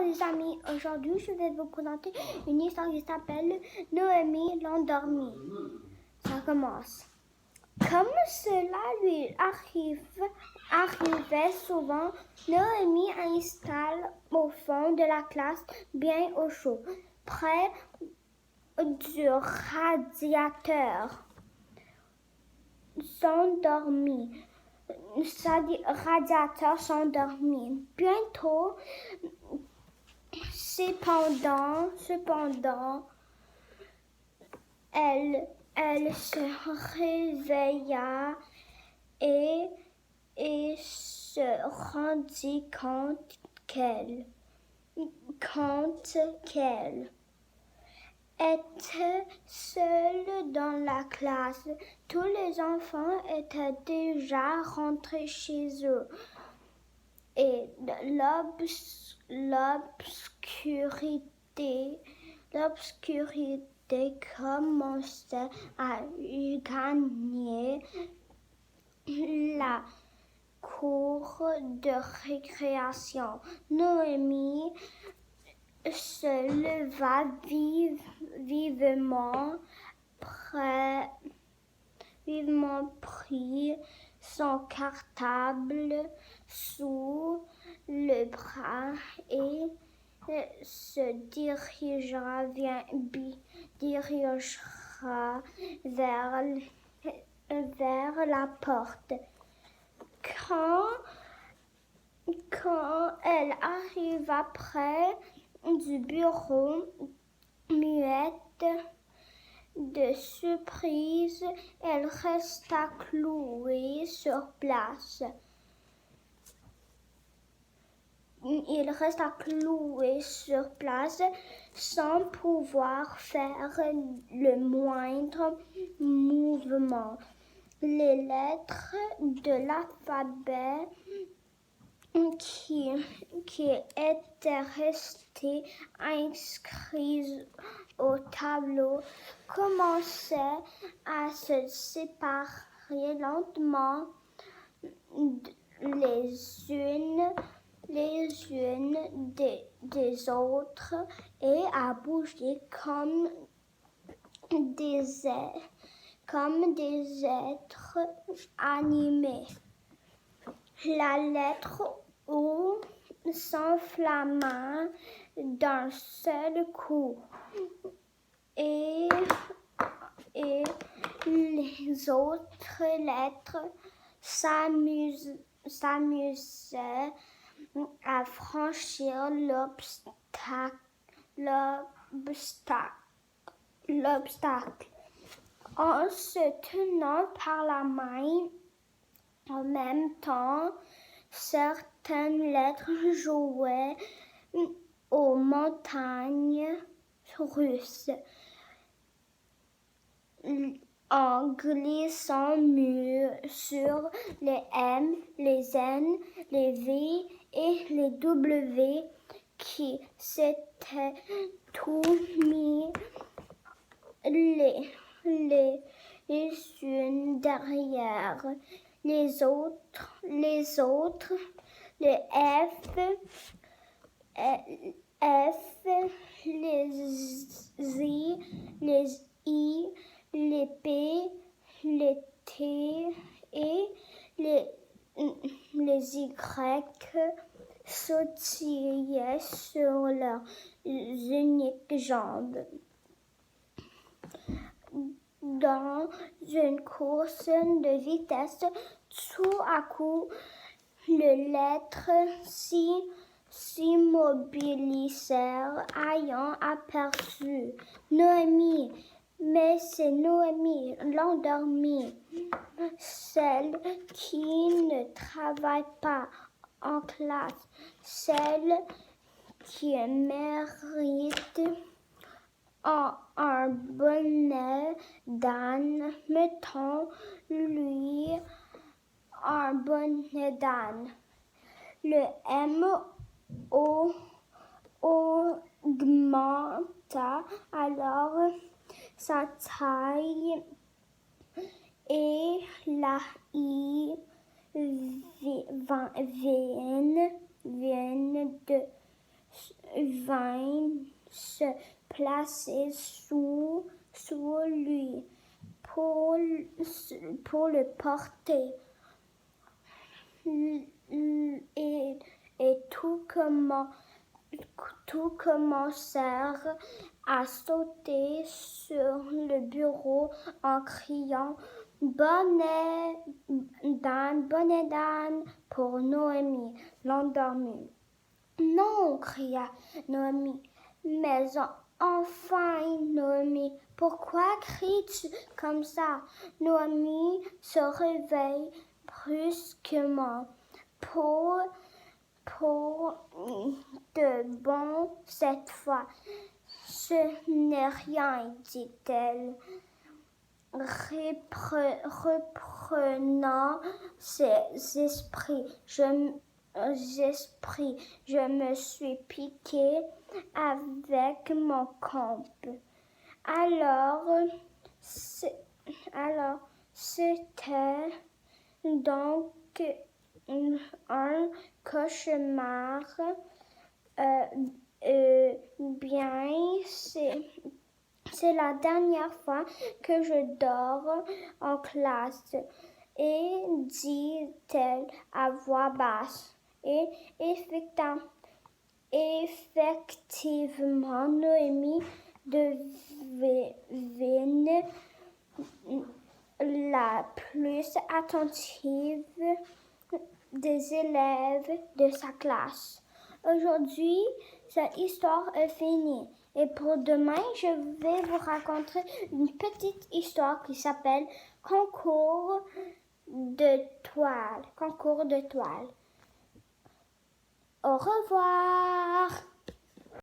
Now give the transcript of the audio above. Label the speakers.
Speaker 1: les amis, aujourd'hui je vais vous présenter une histoire qui s'appelle Noémie l'endormie. Ça commence. Comme cela lui arrivait souvent, Noémie installe au fond de la classe, bien au chaud, près du radiateur. Radiateur s'endormit. Bientôt, cependant, elle se réveilla et se rendit compte qu'elle était seule dans la classe. Tous les enfants étaient déjà rentrés chez eux et l'obscurité commençait à gagner la cour de récréation. Noémie se leva vivement, prit son cartable sous le bras et se dirigera vers la porte. Quand elle arriva près du bureau, muette de surprise, elle resta clouée sur place. Il resta cloué sur place sans pouvoir faire le moindre mouvement. Les lettres de l'alphabet qui étaient restées inscrites au tableau commençaient à se séparer lentement les unes des autres et à bouger comme des êtres animés. La lettre O s'enflamma d'un seul coup et les autres lettres s'amusaient à franchir l'obstacle. En se tenant par la main, en même temps, certaines lettres jouaient aux montagnes russes. En glissant sur les M, les N, les V et les W qui s'étaient tout mis les unes derrière les autres, les F, les Z, les I, les P, les T et les Y sautillaient sur leurs uniques jambes. Dans une course de vitesse, tout à coup, les lettres s'immobilisèrent, ayant aperçu Noémie. Mais c'est Noémie l'endormie, celle qui ne travaille pas en classe, celle qui mérite un bonnet d'âne. Mettons-lui un bonnet d'âne. Le M.O. augmenta alors sa taille et la I vient vint se placer sous lui pour le porter. Et tout commencèrent à sauter sur le bureau en criant « Bonnet d'âne pour Noémie, l'endormie. » « Non, cria Noémie. « Mais enfin, Noémie, pourquoi cries-tu comme ça? » Noémie se réveille brusquement. Pour de bon cette fois. Ce n'est rien, dit-elle, reprenant ses esprits. Je me suis piquée avec mon camp. Alors, c'était donc un cauchemar. Bien, c'est la dernière fois que je dors en classe, et dit-elle à voix basse. Et effectivement, Noémie devine la plus attentive des élèves de sa classe. Aujourd'hui, cette histoire est finie. Et pour demain, je vais vous raconter une petite histoire qui s'appelle Concours de toile. Concours de toile. Au revoir!